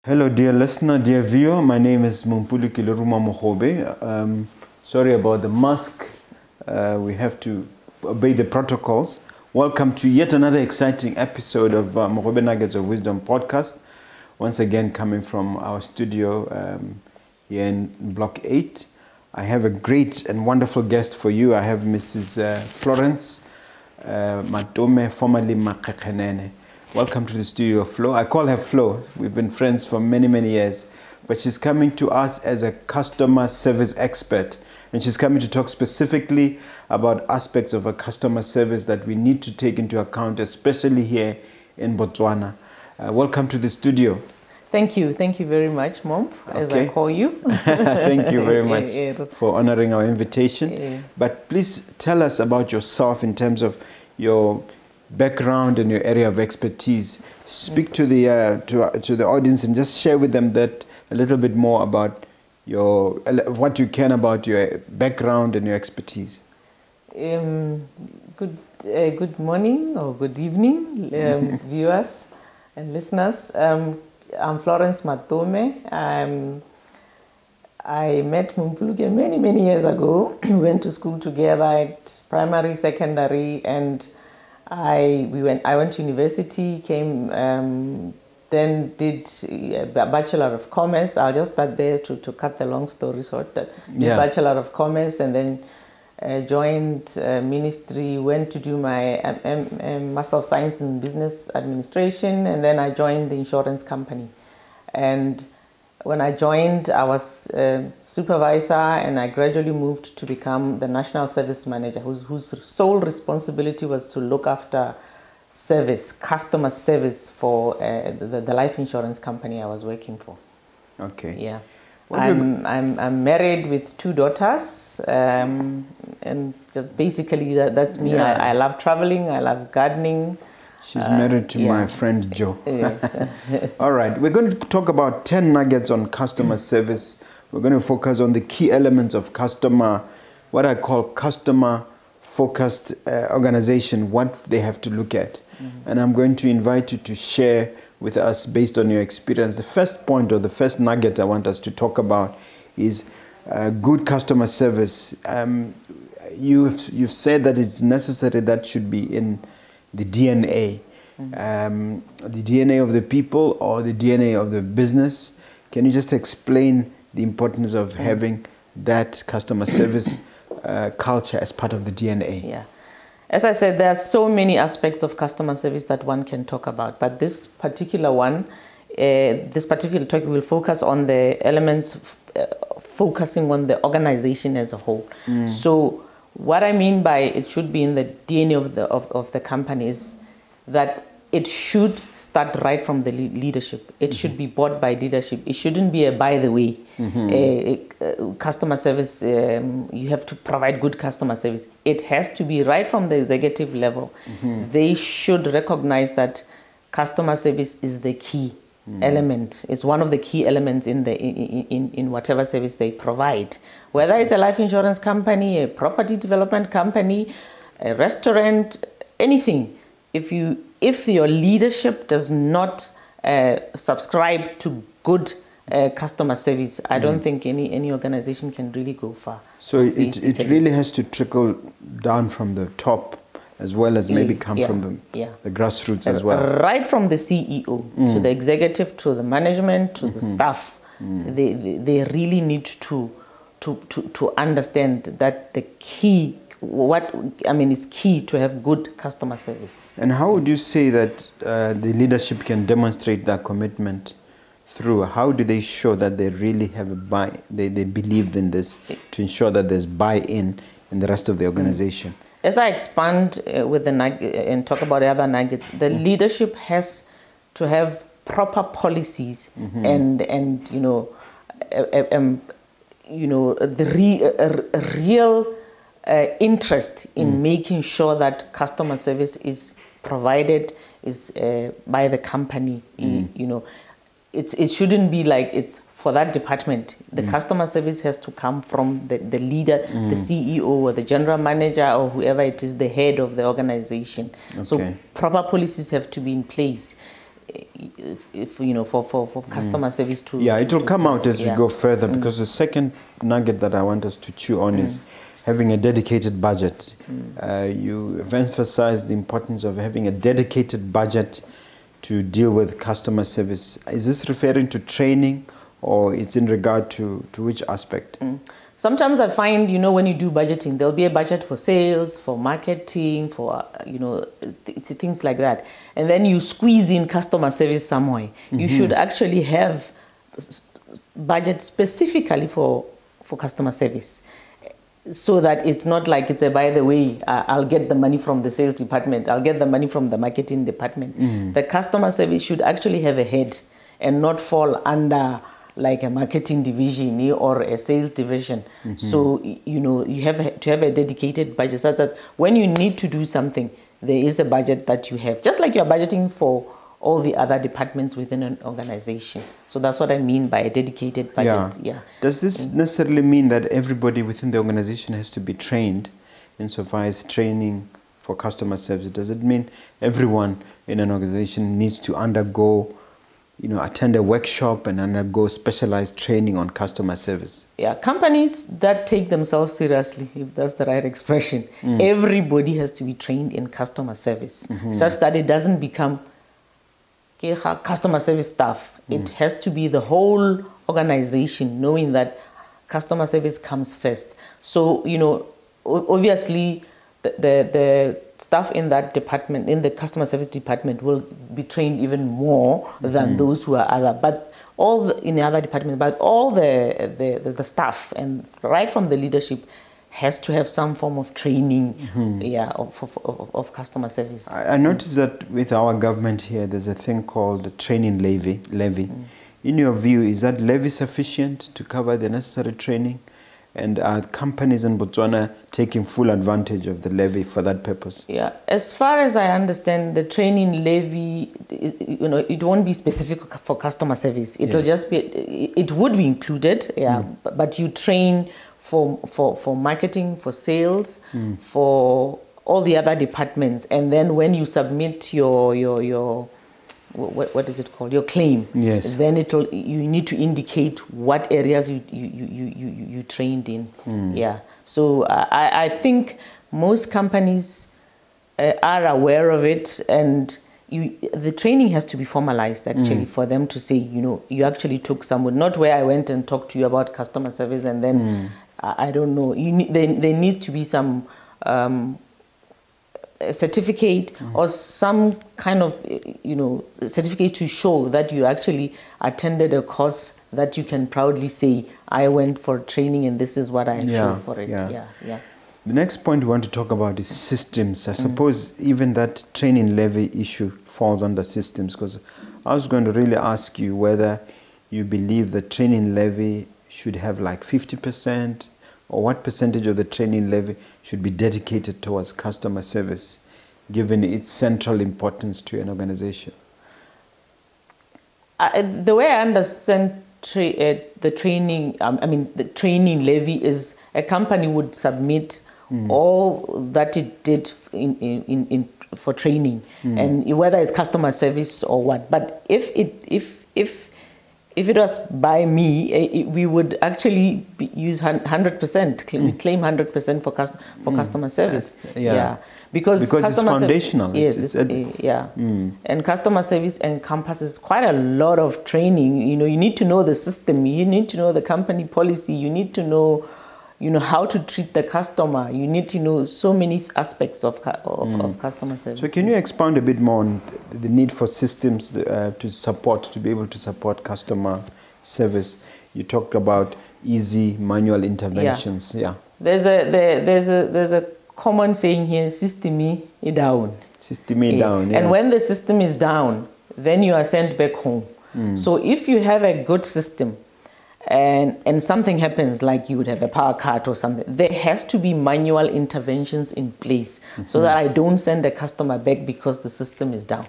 Hello, dear listener, dear viewer. My name is Mompoloki Lerumo Mogobe. Sorry about the mask. We have to obey the protocols. Welcome to yet another exciting episode of Mogobe Nuggets of Wisdom podcast. Once again, coming from our studio here in Block 8. I have a great and wonderful guest for you. I have Mrs. Florence Matome, formerly Makekhenene. Welcome to the studio, Flo. I call her Flo. We've been friends for many, many years. But she's coming to us as a customer service expert. And she's coming to talk specifically about aspects of a customer service that we need to take into account, especially here in Botswana. Welcome to the studio. Thank you. Thank you very much, Mom, as I call you. Thank you very much for honoring our invitation. But please tell us about yourself in terms of your background and your area of expertise. Speak to the audience and just share with them that a little bit more about what you can about your background and your expertise. Good morning or good evening, viewers and listeners. I'm Florence Matome. I met Mompoloki many years ago. We went to school together at primary, secondary, and I went to university, then did a Bachelor of Commerce. I'll just start there to cut the long story short. Bachelor of Commerce, and then joined ministry, went to do my Master of Science in Business Administration, and then I joined the insurance company. And when I joined, I was supervisor, and I gradually moved to become the National Service Manager, whose sole responsibility was to look after service, customer service for the life insurance company I was working for. Okay. Yeah. I'm married with 2 daughters, and just basically that's me. Yeah. I love traveling, I love gardening. She's married to my friend Joe. Yes. All right, we're going to talk about 10 nuggets on customer service. We're going to focus on the key elements of what I call customer-focused organization, what they have to look at. And I'm going to invite you to share with us based on your experience. The first point or the first nugget I want us to talk about is good customer service. You've said that it's necessary, that should be in the DNA, the DNA of the people or the DNA of the business. Can you just explain the importance of having that customer service culture as part of the DNA? Yeah. As I said, there are so many aspects of customer service that one can talk about, but this particular topic will focus on the elements, focusing on the organization as a whole. So what I mean by it should be in the DNA of the company is that it should start right from the leadership. It should be bought by leadership. It shouldn't be a by the way. Customer service, you have to provide good customer service. It has to be right from the executive level. They should recognize that customer service is the key element. It's one of the key elements in whatever service they provide. Whether it's a life insurance company, a property development company, a restaurant, anything. If your leadership does not subscribe to good customer service, I don't think any organization can really go far. So it really has to trickle down from the top as well as maybe come from the grassroots as well. Right from the CEO to the executive, to the management, to the staff. They really need to understand that the key, is key to have good customer service. And how would you say that the leadership can demonstrate that commitment through? How do they show that they really have they believe in this to ensure that there's buy-in in the rest of the organization? As I expand with the and talk about the other nuggets, the leadership has to have proper policies and real interest in making sure that customer service is provided by the company. It shouldn't be like it's for that department. The customer service has to come from the leader, the CEO or the general manager or whoever it is, the head of the organization. Okay. So proper policies have to be in place. if you know, for customer service to... Yeah, it will come out as we go further, because the second nugget that I want us to chew on is having a dedicated budget. You have emphasized the importance of having a dedicated budget to deal with customer service. Is this referring to training, or it's in regard to which aspect? Sometimes I find, you know, when you do budgeting, there'll be a budget for sales, for marketing, for, you know, things like that. And then you squeeze in customer service somewhere. You should actually have budget specifically for customer service, so that it's not like it's a, by the way, I'll get the money from the sales department, I'll get the money from the marketing department. The customer service should actually have a head and not fall under like a marketing division or a sales division. So, you know, you have to have a dedicated budget, such that when you need to do something, there is a budget that you have, just like you're budgeting for all the other departments within an organization. So that's what I mean by a dedicated budget. Yeah. Does this necessarily mean that everybody within the organization has to be trained insofar as training for customer service? Does it mean everyone in an organization needs to undergo, you know, attend a workshop and undergo specialized training on customer service? Yeah, companies that take themselves seriously, if that's the right expression, everybody has to be trained in customer service, such that it doesn't become customer service staff. It has to be the whole organization knowing that customer service comes first. So, you know, obviously the staff in that department, in the customer service department, will be trained even more than those who are other, but all in the other department, but all the staff, and right from the leadership, has to have some form of training, of customer service. I noticed that with our government here, there's a thing called the training levy. In your view, is that levy sufficient to cover the necessary training? And are companies in Botswana taking full advantage of the levy for that purpose? Yeah, as far as I understand, the training levy, you know, it won't be specific for customer service. It will just be, it would be included, but you train for marketing, for sales, for all the other departments, and then when you submit your what is it called? Your claim. Yes. Then you need to indicate what areas you trained in. Yeah. So I think most companies are aware of it, and the training has to be formalized actually for them to say, you know, you actually took someone, not where I went and talked to you about customer service and then I don't know. There needs to be some certificate or some kind of, you know, certificate to show that you actually attended a course that you can proudly say, I went for training and this is what I showed for it. The next point we want to talk about is systems. I suppose even that training levy issue falls under systems, because I was going to really ask you whether you believe the training levy should have like 50%, or what percentage of the training levy should be dedicated towards customer service, given its central importance to an organization? The way I understand the training, the training levy is a company would submit all that it did for training, and whether it's customer service or what. But if it was by me, we would actually use 100%. We claim 100% for customer service. Because it's foundational. And customer service encompasses quite a lot of training. You know, you need to know the system. You need to know the company policy. You need to know, you know, how to treat the customer. You need to know so many aspects of customer service. So can you expound a bit more on the need for systems to be able to support customer service? You talked about easy manual interventions. There's a common saying here: system is down. System is down. And when the system is down, then you are sent back home. So if you have a good system, and something happens, like you would have a power cut or something, there has to be manual interventions in place so that I don't send a customer back because the system is down.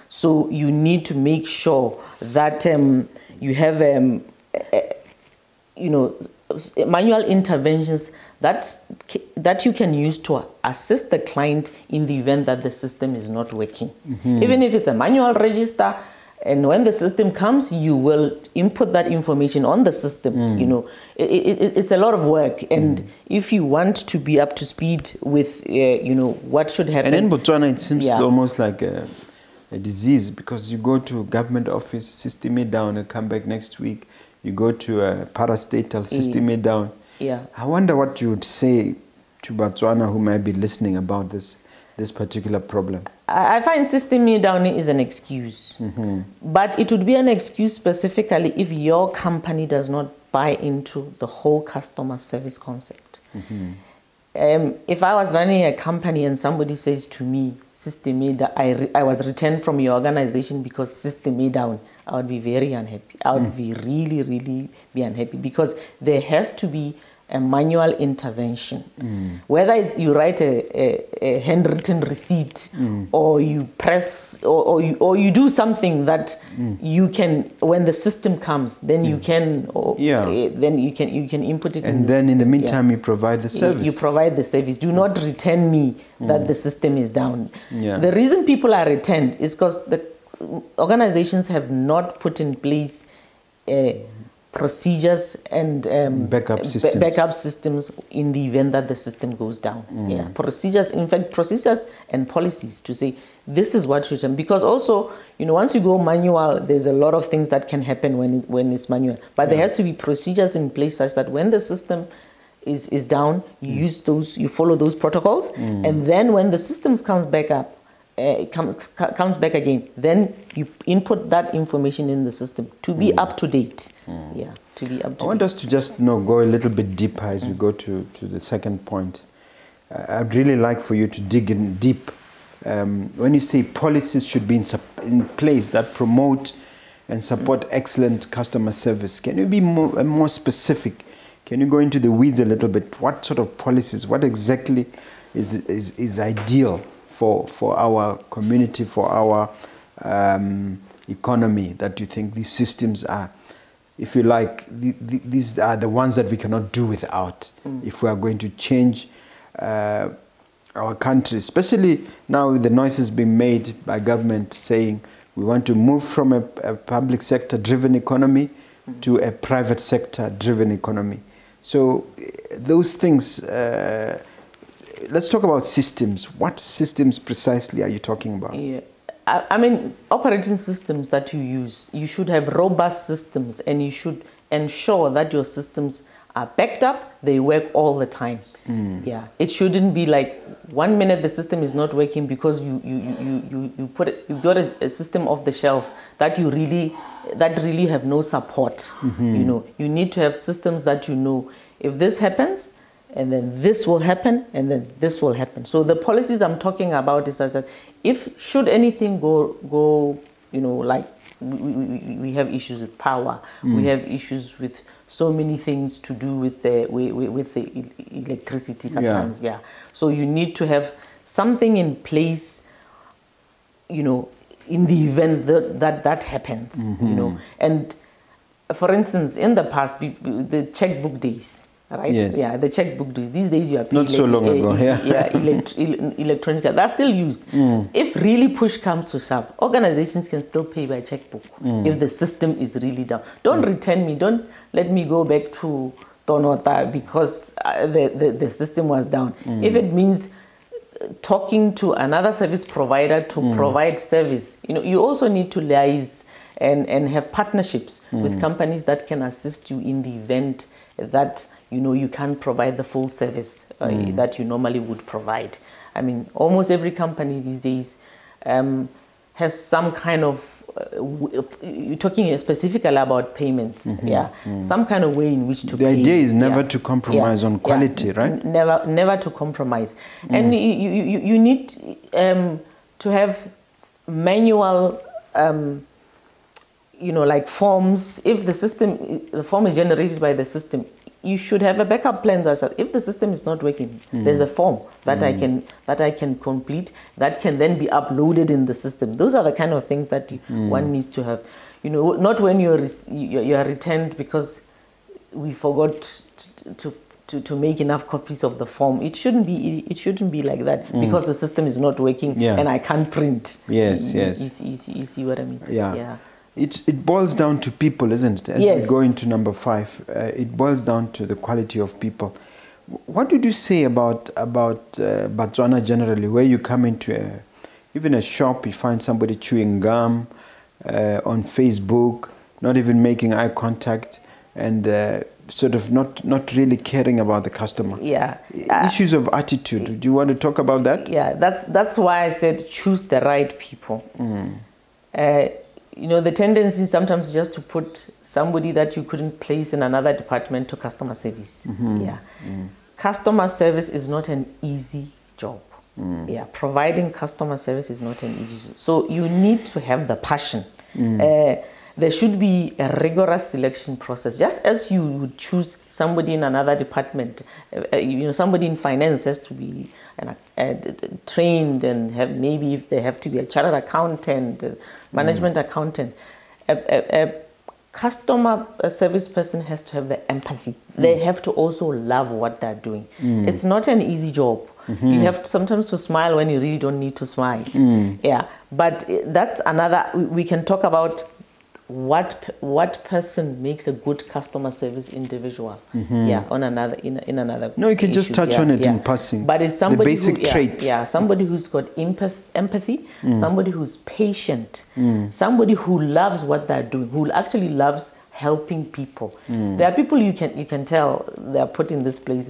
So you need to make sure that you have you know, manual interventions that you can use to assist the client in the event that the system is not working. Even if it's a manual register, and when the system comes, you will input that information on the system. You know, it's a lot of work, and if you want to be up to speed with, you know, what should happen. And in Botswana, it seems almost like a disease, because you go to a government office, system it down, and come back next week. You go to a parastatal, system it down. I wonder what you would say to Botswana who might be listening about this particular problem. I find system me down is an excuse, but it would be an excuse specifically if your company does not buy into the whole customer service concept. If I was running a company and somebody says to me, system me down, I was returned from your organization because system me down, I would be very unhappy. I would be really, really be unhappy, because there has to be a manual intervention. Whether it's you write a handwritten receipt, or you press, or you do something that you can, when the system comes, then you can, then you can input it. And then in the meantime, you provide the service. You provide the service. Do not return me that the system is down. The reason people are returned is because the organizations have not put in place procedures and backup systems in the event that the system goes down. Procedures, in fact, procedures and policies to say this is what should happen. Because also, you know, once you go manual, there's a lot of things that can happen when it's manual. But there has to be procedures in place such that when the system is down, you use those, you follow those protocols, and then when the systems comes back up, comes back again, then you input that information in the system to be up to date. To be up to date. I want us to just go a little bit deeper as we go to the second point. I'd really like for you to dig in deep. When you say policies should be in place that promote and support excellent customer service, can you be more specific? Can you go into the weeds a little bit? What sort of policies, what exactly is ideal for our community, for our economy, that you think these systems are, if you like, these are the ones that we cannot do without if we are going to change our country, especially now with the noises being made by government saying we want to move from a public sector driven economy to a private sector driven economy. So those things, let's talk about systems. What systems precisely are you talking about? I mean, operating systems that you use, you should have robust systems, and you should ensure that your systems are backed up, they work all the time. It shouldn't be like 1 minute the system is not working because you got a system off the shelf that really have no support. You know, you need to have systems that, you know, if this happens, and then this will happen, and then this will happen. So the policies I'm talking about is that should anything go, you know, like we have issues with power, we have issues with so many things to do with the electricity sometimes. So you need to have something in place, you know, in the event that happens. You know, and for instance, in the past, the checkbook days. Right? Yes. The checkbook days. These days you are not so long ago. Electronic. That's still used. If really push comes to shove, organizations can still pay by checkbook if the system is really down. Don't return me. Don't let me go back to Tonota because the system was down. If it means talking to another service provider to provide service, you know, you also need to liaise and have partnerships with companies that can assist you in the event that, you know, you can't provide the full service that you normally would provide. I mean, almost every company these days has some kind of, you're talking specifically about payments, some kind of way in which to pay. The idea is never to compromise on quality, right? Never to compromise. And you need to have manual, you know, like forms. If the form is generated by the system, you should have a backup plan that if the system is not working, there's a form that I can complete that can then be uploaded in the system. Those are the kind of things that one needs to have. You know, not when you are returned because we forgot to make enough copies of the form. It shouldn't be like that because the system is not working and I can't print. Yes. You see what I mean? Yeah. It boils down to people, isn't it? As we go into number 5, it boils down to the quality of people. What did you say about Botswana generally, where you come into even a shop, you find somebody chewing gum on Facebook, not even making eye contact, and sort of not really caring about the customer. Yeah. Issues of attitude. Do you want to talk about that? Yeah, that's why I said choose the right people. The tendency is sometimes just to put somebody that you couldn't place in another department to customer service. Customer service is not an easy job. Providing customer service is not an easy job. So you need to have the passion. There should be a rigorous selection process. Just as you would choose somebody in another department, somebody in finance has to be trained and maybe if they have to be a chartered accountant, management accountant. A customer service person has to have the empathy. They have to also love what they're doing. It's not an easy job. You have to sometimes to smile when you really don't need to smile. But that's another. We can talk about what person makes a good customer service individual. On another in another. No, you can just touch on it in passing. But it's somebody the basic traits. Somebody who's got empathy, somebody who's patient, somebody who loves what they're doing, who actually loves helping people. There are people you can tell they are put in this place.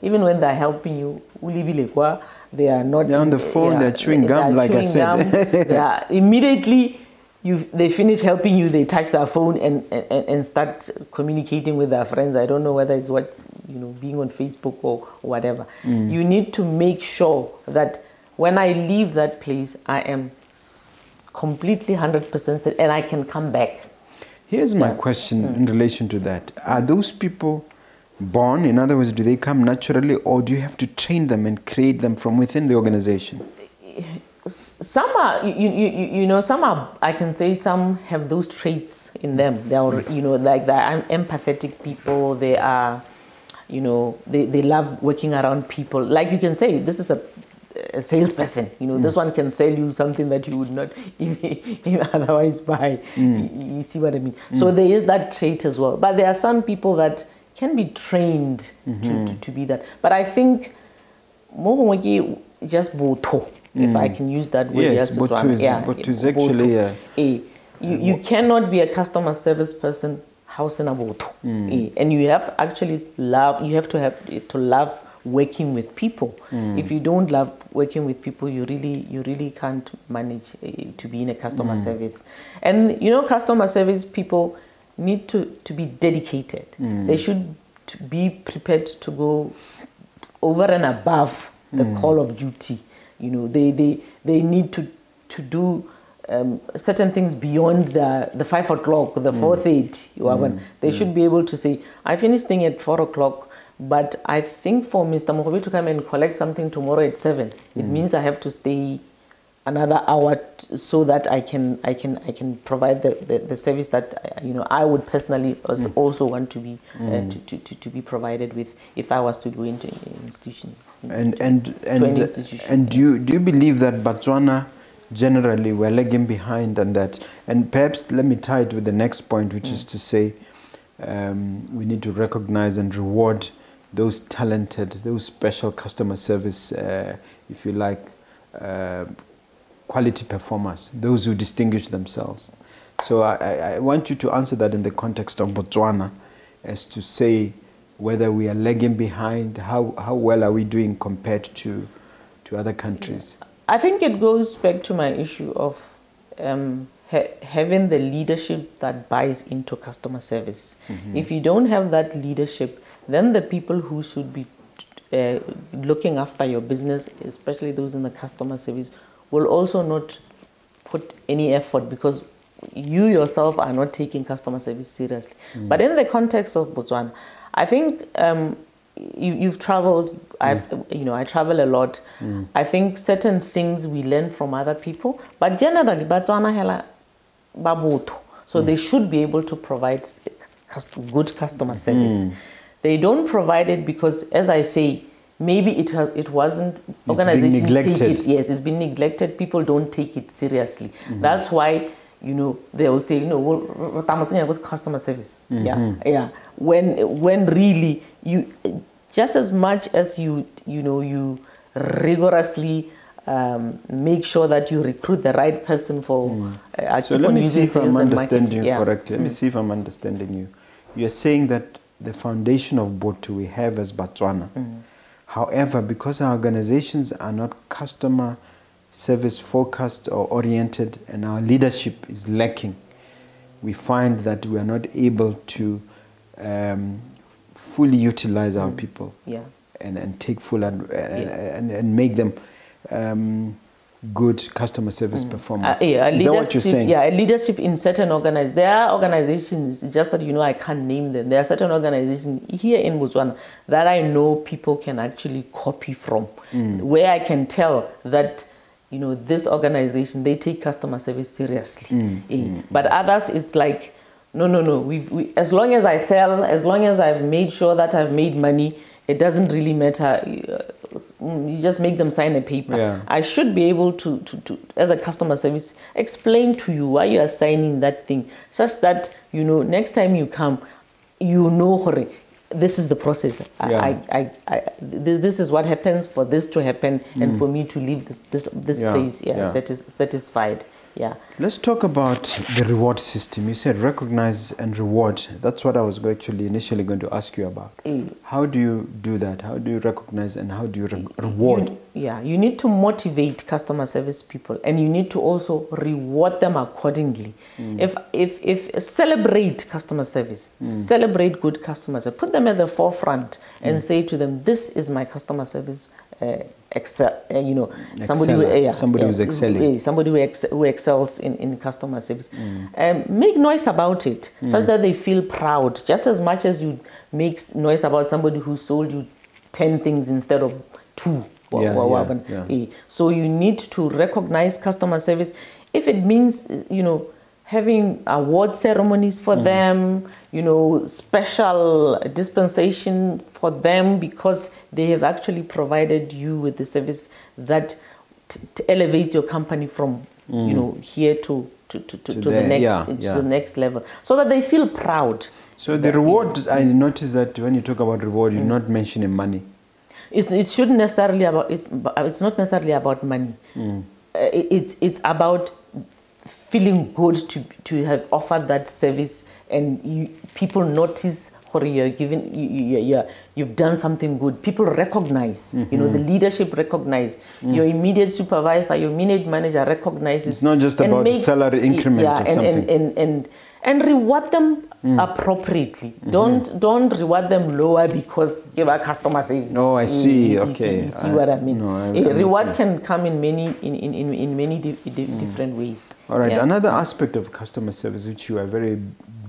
Even when they're helping you, they are not. They're on the phone. They're chewing gum, like I said. They are immediately. They finish helping you, they touch their phone and start communicating with their friends. I don't know whether it's being on Facebook or whatever. You need to make sure that when I leave that place, I am completely 100% set and I can come back. Here's my question in relation to that. Are those people born? In other words, do they come naturally or do you have to train them and create them from within the organization? Some are, some are, I can say some have those traits in them. They are, like that. Empathetic people. They are, they love working around people. Like you can say, this is a salesperson. This one can sell you something that you would not even otherwise buy. You see what I mean? So there is that trait as well. But there are some people that can be trained to be that. But I think, just boto. If I can use that word. Yes, but is actually you cannot be a customer service person house in a boto. And you have actually to love working with people. If you don't love working with people, you really can't manage to be in a customer service. And customer service people need to be dedicated. They should be prepared to go over and above the call of duty. They need to do certain things beyond the 5 o'clock, the 4:30. They should be able to say, I finished thing at 4 o'clock, but I think for Mr. Mogobe to come and collect something tomorrow at 7, it means I have to stay another hour so that I can provide the service that I would personally also want to be provided with if I was to go into an institution. And do you believe that Botswana generally we're lagging behind on that? And perhaps let me tie it with the next point, which is to say we need to recognize and reward those talented, those special customer service, if you like, quality performers, those who distinguish themselves. So I want you to answer that in the context of Botswana, as to say whether we are lagging behind, how well are we doing compared to other countries? I think it goes back to my issue of having the leadership that buys into customer service. If you don't have that leadership, then the people who should be looking after your business, especially those in the customer service, will also not put any effort because you yourself are not taking customer service seriously. But in the context of Botswana, I think you've traveled. I travel a lot. I think certain things we learn from other people, but generally, Botswana hela baboto, so they should be able to provide good customer service. They don't provide it because, as I say, maybe it wasn't, organization take it, yes, it's been neglected. People don't take it seriously. That's why, they will say, was customer service. Yeah. When really you, just as much as you rigorously make sure that you recruit the right person for. So let me see if I'm understanding you correctly. Let me see if I'm understanding you. You're saying that the foundation of Botu we have as Botswana. However, because our organizations are not customer service focused or oriented, and our leadership is lacking, we find that we are not able to fully utilize our people and take full and make them good customer service performance. Is that what you're saying? Yeah, leadership in certain organizations. There are organizations, it's just that I can't name them. There are certain organizations here in Botswana that I know people can actually copy from, where I can tell that this organization, they take customer service seriously. But others, it's like, no. We as long as I sell, as long as I've made sure that I've made money, it doesn't really matter. You just make them sign a paper. I should be able to, as a customer service, explain to you why you are signing that thing, such that next time you come, this is the process. This is what happens for this to happen, and for me to leave this place satisfied. Let's talk about the reward system. You said recognize and reward. That's what I was actually initially going to ask you about. How do you do that? How do you recognize and how do you reward? You need to motivate customer service people, and you need to also reward them accordingly. If celebrate customer service, celebrate good customer service, put them at the forefront and say to them, this is my customer service somebody who's excelling, somebody who excels in customer service. Make noise about it, such that they feel proud, just as much as you make noise about somebody who sold you 10 things instead of 2. So you need to recognize customer service. If it means having award ceremonies for them, special dispensation for them because they have actually provided you with the service that to elevate your company from here to the next level, so that they feel proud. So the reward, I noticed that when you talk about reward, you're not mentioning money. It shouldn't necessarily about it. It's not necessarily about money. It's about feeling good to have offered that service, and people notice you've done something good. People recognize, the leadership recognize, your immediate supervisor, your immediate manager recognizes. It's not just about the salary increment or something. And reward them appropriately. Don't reward them lower because give a customer service. No, I see. Okay, you see what I mean. No, reward can come in many different ways. All right. Another aspect of customer service which you are very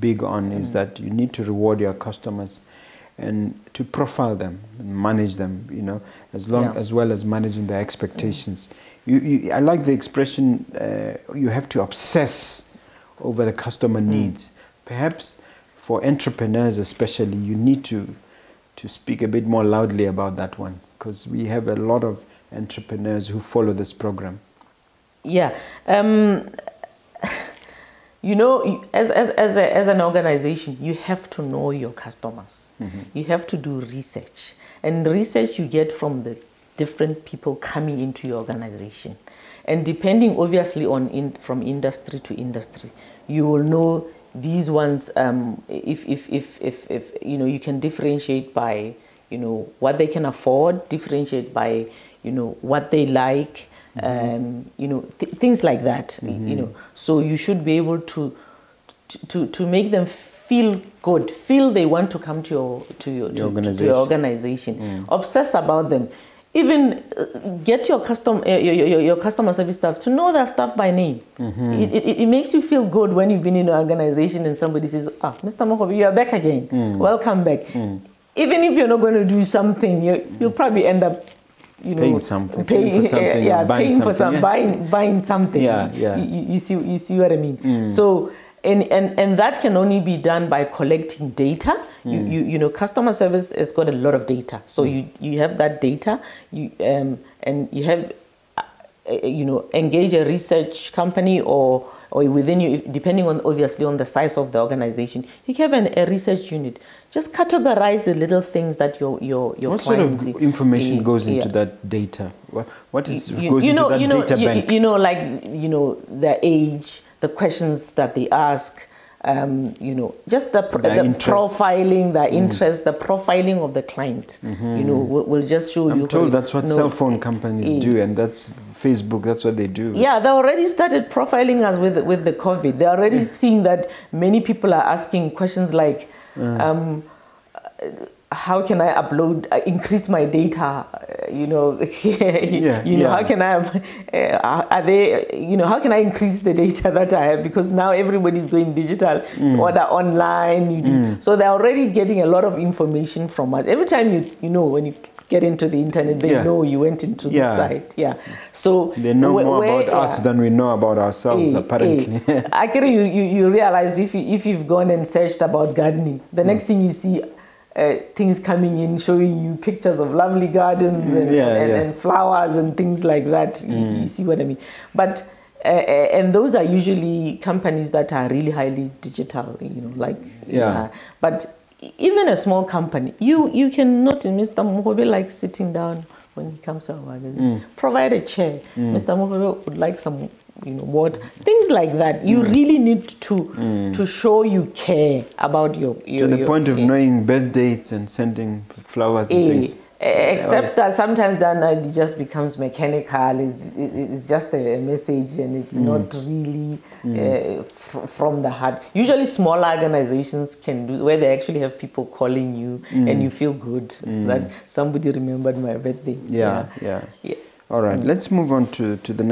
big on is that you need to reward your customers and to profile them and manage them. As well as managing their expectations. I like the expression. You have to obsess over the customer needs. Perhaps for entrepreneurs especially, you need to speak a bit more loudly about that one, because we have a lot of entrepreneurs who follow this program. As an organization, you have to know your customers. You have to do research, and research you get from the different people coming into your organization. And depending obviously from industry to industry, you will know these ones. If you can differentiate by what they can afford, differentiate by what they like, things like that. So you should be able to make them feel good, feel they want to come to your organization. Obsess about them. Even get your customer service staff to know their staff by name. It makes you feel good when you've been in an organization and somebody says, Mr. Mogobe, you are back again. Welcome back. Even if you're not going to do something, you'll probably end up paying something, buying something. You see what I mean? So and that can only be done by collecting data. You know, customer service has got a lot of data. So you have that data, and you have, you know, engage a research company or within you, depending on obviously on the size of the organization, you have a research unit. Just categorize the little things that your what clients sort of information goes into that data? What is goes into that data bank? You know, like, you know, their age, the questions that they ask, you know, just the profiling, the interest, the profiling of the client. You know, will just show you. I'm told that's what cell phone companies do, and that's Facebook. That's what they do. Yeah, they already started profiling us with the COVID. They're already seeing that many people are asking questions like, how can I increase my data? You know, how can are they? You know, how can I increase the data that I have? Because now everybody's going digital, order online. So they're already getting a lot of information from us. Every time you know, when you get into the internet, they know you went into the site. So they know more about us than we know about ourselves, apparently. Actually, you realize if you've gone and searched about gardening, the next thing you see, things coming in showing you pictures of lovely gardens and flowers and things like that. You see what I mean? But and those are usually companies that are really highly digital. You know, like but even a small company, you cannot, Mr. Mogobe likes sitting down when he comes to our magazine. Provide a chair. Mr. Mogobe would like some, you know, water, things like that. You really need to show you care about your to the point of knowing birth dates and sending flowers and things. Except that sometimes that it just becomes mechanical. It's just a message, and it's not really from the heart. Usually smaller organizations can do, where they actually have people calling you and you feel good that somebody remembered my birthday. All right, let's move on to the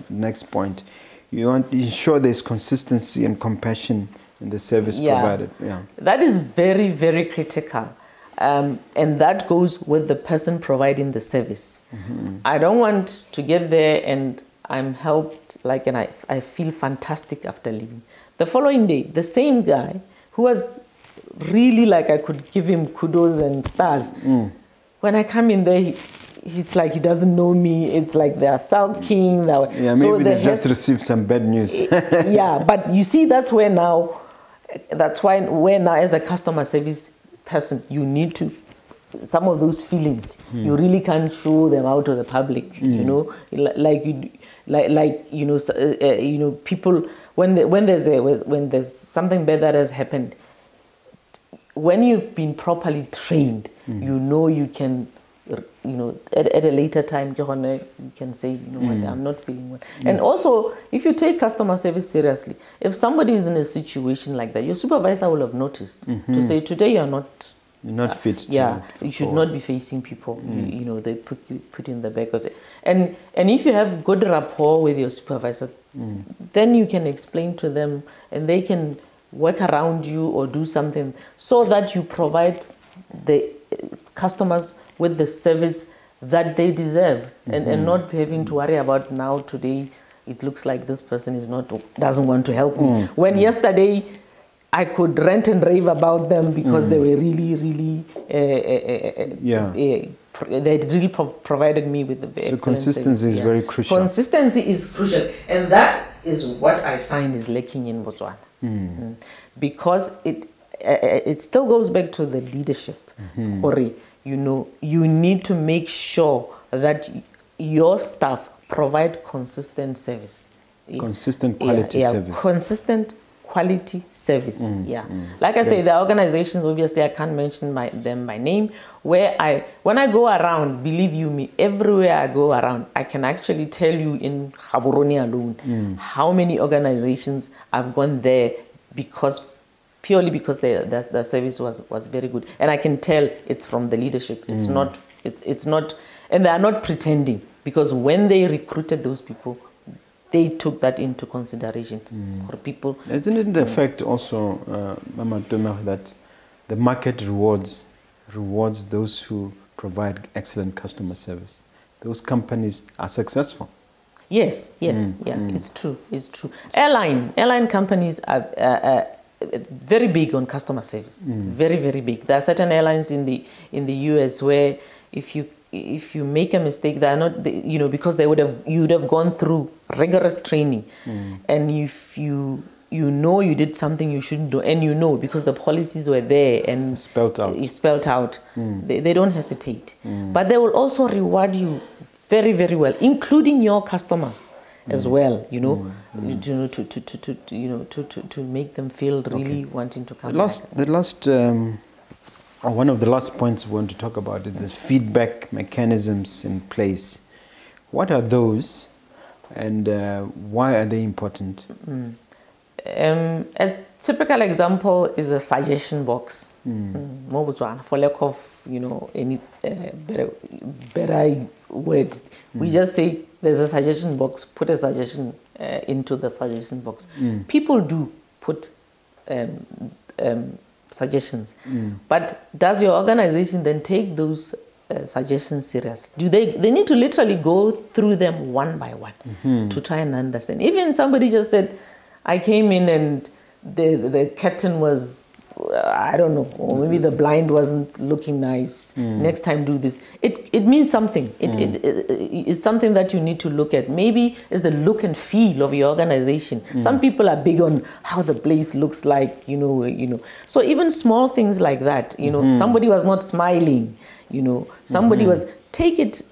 next point. You want to ensure there's consistency and compassion in the service provided. That is very, very critical. And that goes with the person providing the service. I don't want to get there and I'm helped, like, and I feel fantastic after leaving. The following day, the same guy who was really like I could give him kudos and stars. When I come in there, he's like, he doesn't know me. It's like they're sulking. Maybe they just received some bad news. But you see, that's why now as a customer service person, you need to, some of those feelings, you really can't show them out to the public. You know, you know, people, when there's something bad that has happened, when you've been properly trained, you know, you can, you know, at a later time, you can say, you know what, I'm not feeling well. And also, if you take customer service seriously, if somebody is in a situation like that, your supervisor will have noticed to say, today you're not fit. You should not be facing people. You know, they put in the back of it. And if you have good rapport with your supervisor, then you can explain to them, and they can work around you or do something so that you provide the customers with the service that they deserve, and not having to worry about now today it looks like this person doesn't want to help me. When yesterday I could rant and rave about them because they were really they really provided me with the excellent consistency service. is very crucial. Consistency is crucial, and that is what I find is lacking in Botswana, because it still goes back to the leadership. You know, you need to make sure that your staff provide consistent service. Consistent quality service. Consistent quality service. Like I say, the organizations, obviously I can't mention them by name, when I go around, believe you me, everywhere I go around, I can actually tell you in Gaborone alone how many organizations I've gone there purely because the service was very good, and I can tell it's from the leadership. It's not, and they are not pretending, because when they recruited those people, they took that into consideration for people. Isn't it the fact also, Mama Matome, that the market rewards those who provide excellent customer service? Those companies are successful. Yes, yes, it's true, it's true. Airline companies are very big on customer service, very, very big. There are certain airlines in the US where if you make a mistake, they are not, because you would have gone through rigorous training, and if you you did something you shouldn't do, and because the policies were there and spelled out, they don't hesitate. But they will also reward you very, very well, including your customers as well. To make them feel really wanting to come back. One of the last points we want to talk about is the feedback mechanisms in place. What are those, and why are they important? A typical example is a suggestion box. For lack of any better word, we just say there's a suggestion box. Put a suggestion into the suggestion box. People do put suggestions, but does your organization then take those suggestions serious? Do they need to literally go through them one by one to try and understand? Even somebody just said, I came in and the curtain was, I don't know, or maybe the blind wasn't looking nice. Next time do this. It means something. It's something that you need to look at. Maybe it's the look and feel of your organization. Some people are big on how the place looks like, So even small things like that, somebody was not smiling, somebody was, take it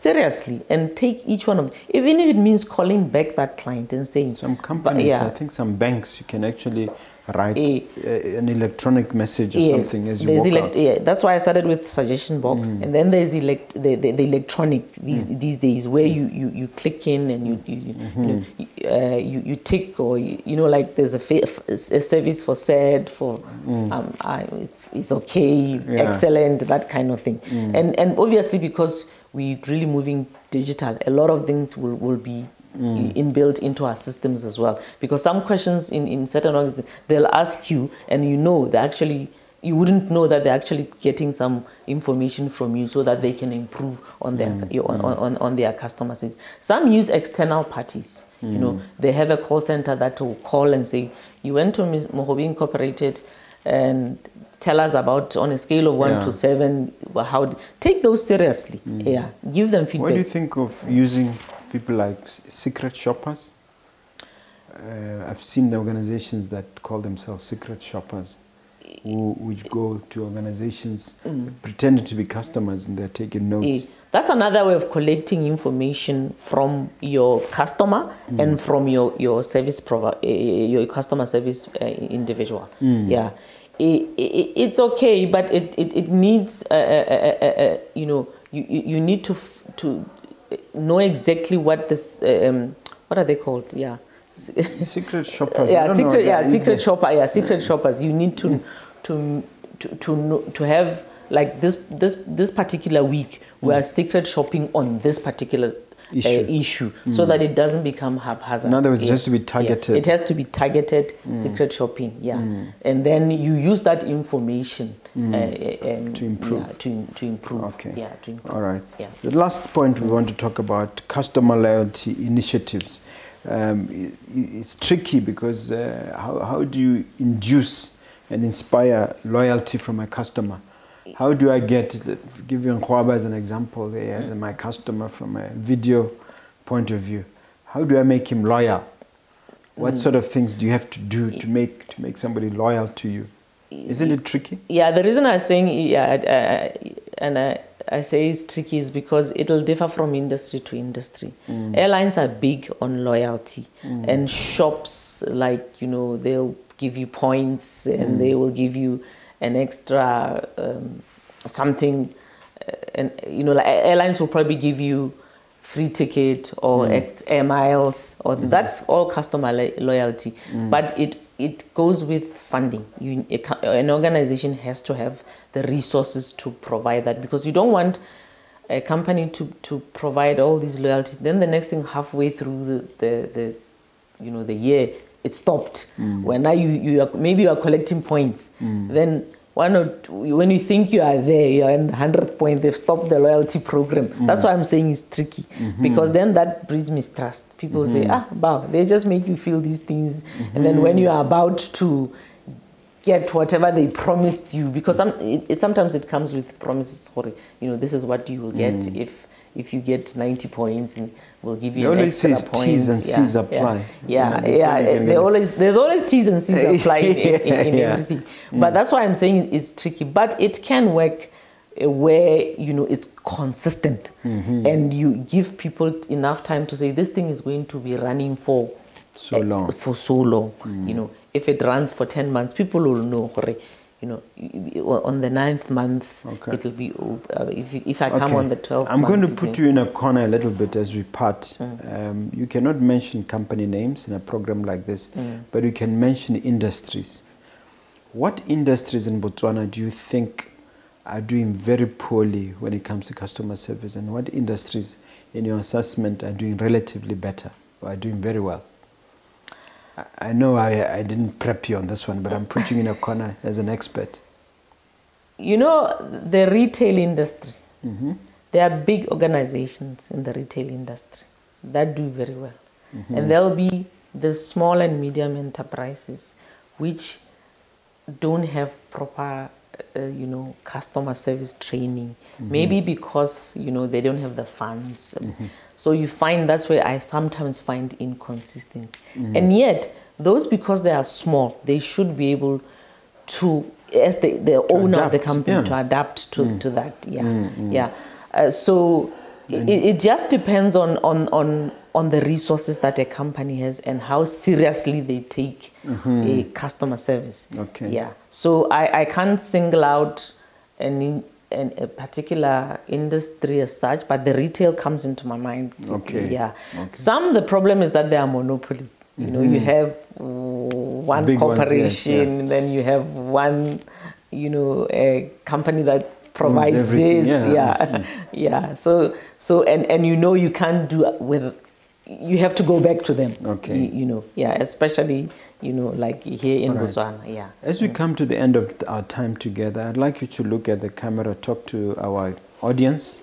seriously and take each one of them, even if it means calling back that client and saying. Some companies, I think some banks, you can actually write an electronic message or something as you walk out. Yeah, that's why I started with suggestion box, and then there's the electronic these days where you click in and you tick, or like there's a service for said, for it's okay, excellent, that kind of thing, and obviously because we're really moving digital, a lot of things will be inbuilt into our systems as well. Because some questions in certain organizations, they'll ask you, and you wouldn't know that they're actually getting some information from you so that they can improve on their on their customer service. Some use external parties. They have a call center that will call and say, you went to Ms. Mogobe Incorporated and tell us about, on a scale of 1 to 7, take those seriously. Give them feedback. What do you think of using people like secret shoppers? I've seen the organizations that call themselves secret shoppers, which go to organizations pretending to be customers, and they're taking notes. That's another way of collecting information from your customer and from your service provider, your customer service individual. It's okay, but it needs you need to know exactly what this what are they called? Secret shoppers. Secret shoppers. You need to have like this particular week we are secret shopping on this particular issue, so that it doesn't become haphazard. In other words, it has to be targeted. It has to be targeted secret shopping, and then you use that information to improve. To improve. Okay. To improve. All right. The last point we want to talk about, customer loyalty initiatives. It's tricky because how do you induce and inspire loyalty from a customer? How do I give you Nkwaba as an example there, as my customer from a video point of view? How do I make him loyal? What sort of things do you have to do to make somebody loyal to you? Isn't it tricky? Yeah, the reason I'm saying I say it's tricky is because it'll differ from industry to industry. Airlines are big on loyalty, and shops, like, they'll give you points and they will give you an extra something, and like airlines will probably give you free ticket or air miles, or that's all customer loyalty. But it goes with funding. An organization has to have the resources to provide that, because you don't want a company to provide all these loyalty, then the next thing, halfway through the year, it stopped. When now maybe you are collecting points, then when you think you are there, you are in the 100th point, they've stopped the loyalty program. That's why I'm saying it's tricky, because then that breeds mistrust. People say, wow, they just make you feel these things. And then when you are about to get whatever they promised you, because sometimes it comes with promises, this is what you will get if you get 90 points, and we'll give you an extra point. T's and C's apply. There's always T's and C's apply in everything. But that's why I'm saying it's tricky. But it can work where, it's consistent. And you give people enough time to say, this thing is going to be running for so long. If it runs for 10 months, people will know, on the 9th month, it'll be over. If I come on the 12th I'm month, going to put you in a corner a little bit as we part. You cannot mention company names in a program like this, but you can mention industries. What industries in Botswana do you think are doing very poorly when it comes to customer service, and what industries in your assessment are doing relatively better or are doing very well? I know I didn't prep you on this one, but I'm putting you in a corner as an expert. The retail industry, there are big organizations in the retail industry that do very well. And there'll be the small and medium enterprises which don't have proper, customer service training. Maybe because, they don't have the funds. So you find that's where I sometimes find inconsistency. And yet, those, because they are small, they should be able to, as the owner of the company, to adapt to that. So it just depends on the resources that a company has and how seriously they take a customer service. So I can't single out a particular industry as such, but the retail comes into my mind. The problem is that they are monopolies. You have one big corporation, ones, then you have one, a company that provides this. So and you can't do with. You have to go back to them. Especially like here in Botswana. As we come to the end of our time together, I'd like you to look at the camera, talk to our audience,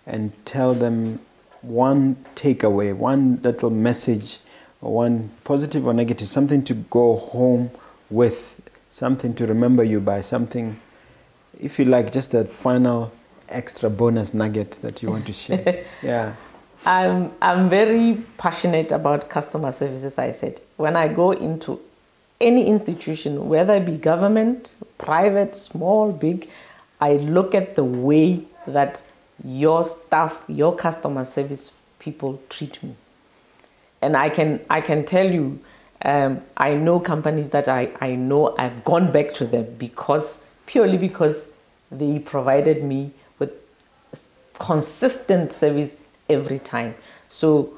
and tell them one takeaway, one little message, one positive or negative, something to go home with, something to remember you by, something, if you like, just that final extra bonus nugget that you want to share. I'm very passionate about customer service, as I said. When I go into any institution, whether it be government, private, small, big, I look at the way that your staff, your customer service people treat me. And I can tell you, I know companies that I know I've gone back to them purely because they provided me with consistent service every time. So,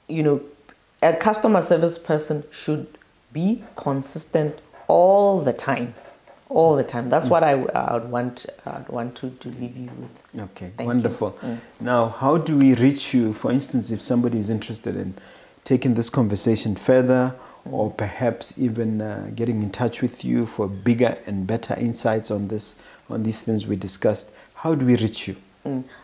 a customer service person should be consistent all the time. That's what I would want to leave you with. Thank wonderful. Now, how do we reach you? For instance, if somebody is interested in taking this conversation further, or perhaps even getting in touch with you for bigger and better insights on these things we discussed, how do we reach you?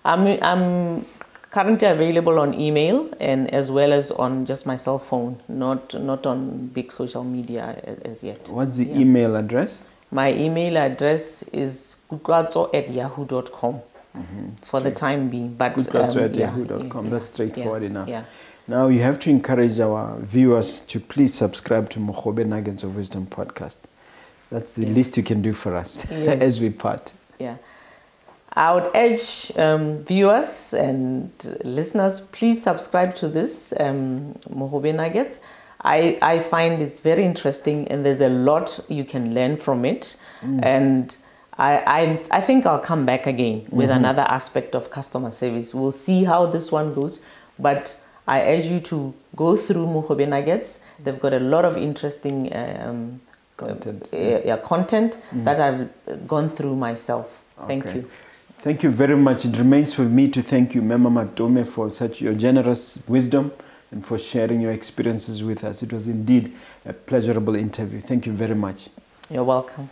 I'm currently available on email and as well as on just my cell phone, not on big social media as yet. What's the email address? My email address is guklatso@yahoo.com for the time being. But guklatso@yahoo.com. That's straightforward enough. Now you have to encourage our viewers to please subscribe to Mogobe Nuggets of Wisdom podcast. That's the least you can do for us as we part. I would urge viewers and listeners, please subscribe to this Mogobe Nuggets. I find it's very interesting and there's a lot you can learn from it. And I think I'll come back again with another aspect of customer service. We'll see how this one goes, but I urge you to go through Mogobe Nuggets. They've got a lot of interesting content that I've gone through myself. Thank you. Thank you very much. It remains for me to thank you, Mama Matome, for such your generous wisdom and for sharing your experiences with us. It was indeed a pleasurable interview. Thank you very much. You're welcome.